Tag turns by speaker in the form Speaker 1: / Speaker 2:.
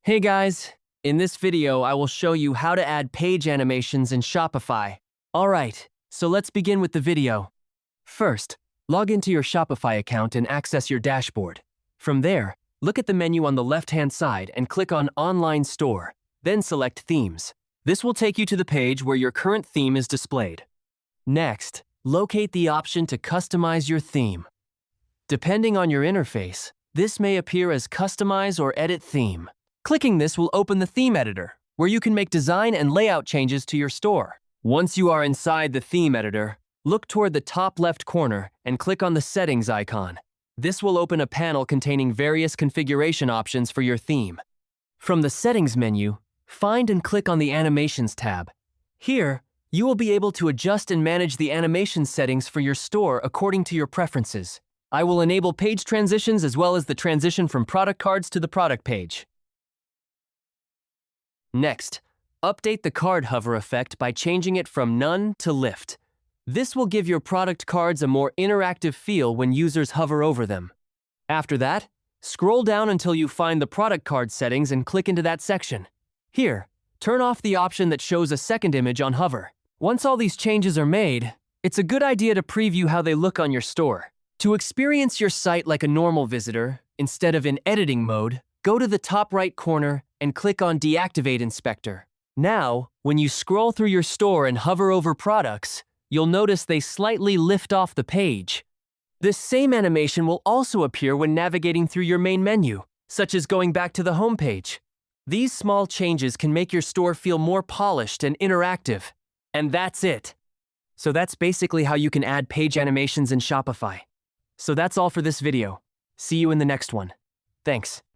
Speaker 1: Hey guys, in this video I will show you how to add page animations in Shopify. Alright, so let's begin with the video. First, log into your Shopify account and access your dashboard. From there, look at the menu on the left-hand side and click on Online Store, then select Themes. This will take you to the page where your current theme is displayed. Next, locate the option to customize your theme. Depending on your interface, this may appear as Customize or Edit Theme. Clicking this will open the theme editor, where you can make design and layout changes to your store. Once you are inside the theme editor, look toward the top left corner and click on the settings icon. This will open a panel containing various configuration options for your theme. From the settings menu, find and click on the animations tab. Here, you will be able to adjust and manage the animation settings for your store according to your preferences. I will enable page transitions as well as the transition from product cards to the product page. Next, update the card hover effect by changing it from None to Lift. This will give your product cards a more interactive feel when users hover over them. After that, scroll down until you find the product card settings and click into that section. Here, turn off the option that shows a second image on hover. Once all these changes are made, it's a good idea to preview how they look on your store. To experience your site like a normal visitor, instead of in editing mode, go to the top right corner and click on Deactivate Inspector. Now, when you scroll through your store and hover over products, you'll notice they slightly lift off the page. This same animation will also appear when navigating through your main menu, such as going back to the home page. These small changes can make your store feel more polished and interactive. And that's it. So that's basically how you can add page animations in Shopify. So that's all for this video. See you in the next one. Thanks.